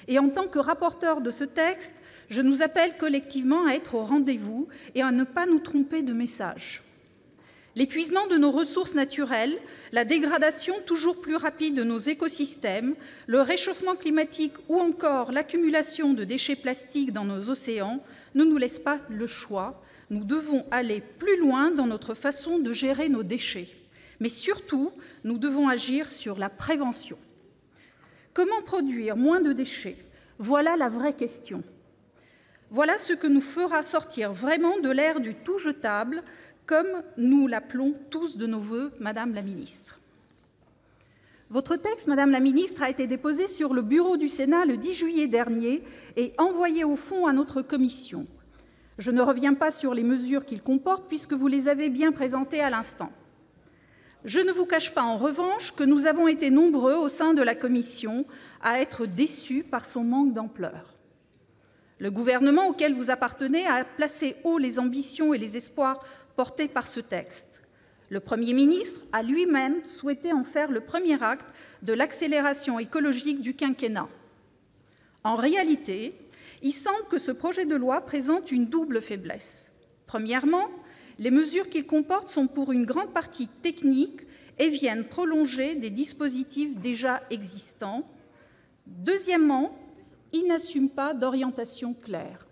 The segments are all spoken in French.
Et en tant que rapporteur de ce texte, je nous appelle collectivement à être au rendez-vous et à ne pas nous tromper de message. L'épuisement de nos ressources naturelles, la dégradation toujours plus rapide de nos écosystèmes, le réchauffement climatique ou encore l'accumulation de déchets plastiques dans nos océans ne nous laissent pas le choix. Nous devons aller plus loin dans notre façon de gérer nos déchets. Mais surtout, nous devons agir sur la prévention. Comment produire moins de déchets? Voilà la vraie question. Voilà ce que nous fera sortir vraiment de l'ère du tout jetable, comme nous l'appelons tous de nos voeux, Madame la Ministre. Votre texte, Madame la Ministre, a été déposé sur le bureau du Sénat le 10 juillet dernier et envoyé au fond à notre commission. Je ne reviens pas sur les mesures qu'il comporte puisque vous les avez bien présentées à l'instant. Je ne vous cache pas en revanche que nous avons été nombreux au sein de la commission à être déçus par son manque d'ampleur. Le gouvernement auquel vous appartenez a placé haut les ambitions et les espoirs portés par ce texte. Le Premier ministre a lui-même souhaité en faire le premier acte de l'accélération écologique du quinquennat. En réalité, il semble que ce projet de loi présente une double faiblesse. Premièrement, les mesures qu'il comporte sont pour une grande partie techniques et viennent prolonger des dispositifs déjà existants. Deuxièmement, il n'assume pas d'orientation claire.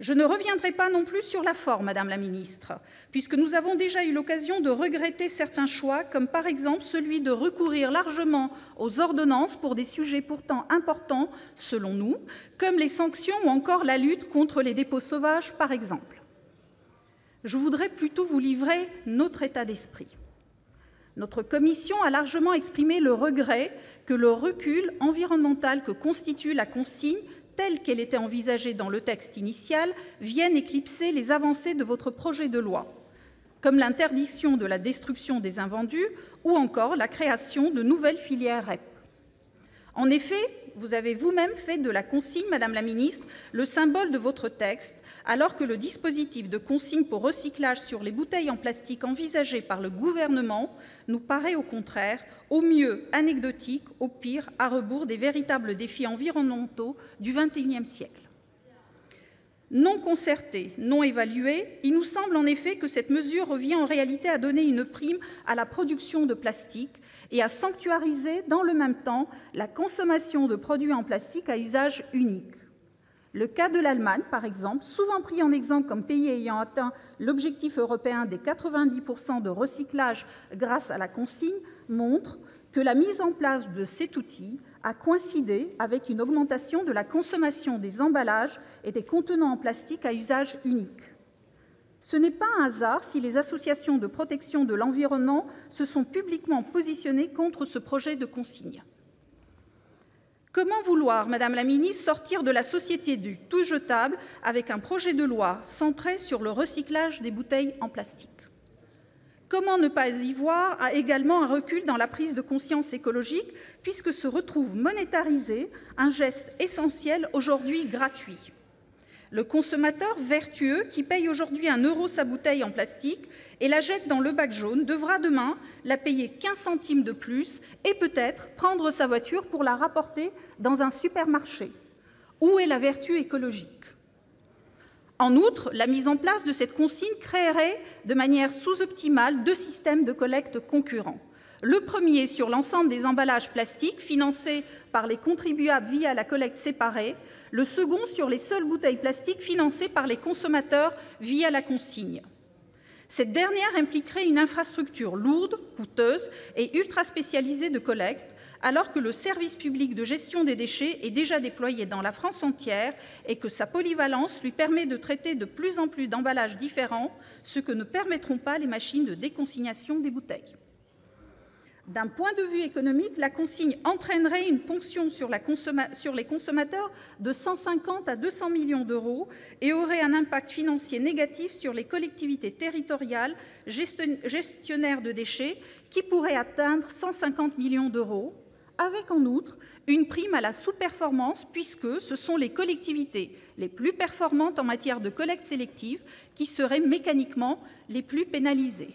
Je ne reviendrai pas non plus sur la forme, Madame la Ministre, puisque nous avons déjà eu l'occasion de regretter certains choix, comme par exemple celui de recourir largement aux ordonnances pour des sujets pourtant importants, selon nous, comme les sanctions ou encore la lutte contre les dépôts sauvages, par exemple. Je voudrais plutôt vous livrer notre état d'esprit. Notre commission a largement exprimé le regret que le recul environnemental que constitue la consigne, telle qu'elle était envisagée dans le texte initial, vienne éclipser les avancées de votre projet de loi, comme l'interdiction de la destruction des invendus ou encore la création de nouvelles filières REP. En effet, vous avez vous-même fait de la consigne, Madame la Ministre, le symbole de votre texte, alors que le dispositif de consigne pour recyclage sur les bouteilles en plastique envisagé par le gouvernement nous paraît au contraire, au mieux anecdotique, au pire à rebours des véritables défis environnementaux du XXIe siècle. Non concertée, non évaluée, il nous semble en effet que cette mesure revient en réalité à donner une prime à la production de plastique et à sanctuariser dans le même temps la consommation de produits en plastique à usage unique. Le cas de l'Allemagne, par exemple, souvent pris en exemple comme pays ayant atteint l'objectif européen des 90% de recyclage grâce à la consigne, montre que la mise en place de cet outil a coïncidé avec une augmentation de la consommation des emballages et des contenants en plastique à usage unique. Ce n'est pas un hasard si les associations de protection de l'environnement se sont publiquement positionnées contre ce projet de consigne. Comment vouloir, Madame la Ministre, sortir de la société du tout jetable avec un projet de loi centré sur le recyclage des bouteilles en plastique? Comment ne pas y voir également un recul dans la prise de conscience écologique, puisque se retrouve monétarisé un geste essentiel aujourd'hui gratuit? Le consommateur vertueux qui paye aujourd'hui 1 € sa bouteille en plastique et la jette dans le bac jaune devra demain la payer 15 centimes de plus et peut-être prendre sa voiture pour la rapporter dans un supermarché. Où est la vertu écologique? En outre, la mise en place de cette consigne créerait de manière sous-optimale 2 systèmes de collecte concurrents. Le premier sur l'ensemble des emballages plastiques financés par les contribuables via la collecte séparée, le second sur les seules bouteilles plastiques financées par les consommateurs via la consigne. Cette dernière impliquerait une infrastructure lourde, coûteuse et ultra spécialisée de collecte, alors que le service public de gestion des déchets est déjà déployé dans la France entière et que sa polyvalence lui permet de traiter de plus en plus d'emballages différents, ce que ne permettront pas les machines de déconsignation des bouteilles. D'un point de vue économique, la consigne entraînerait une ponction sur les consommateurs de 150 à 200 millions d'euros et aurait un impact financier négatif sur les collectivités territoriales gestionnaires de déchets qui pourrait atteindre 150 millions d'euros, avec en outre une prime à la sous-performance puisque ce sont les collectivités les plus performantes en matière de collecte sélective qui seraient mécaniquement les plus pénalisées.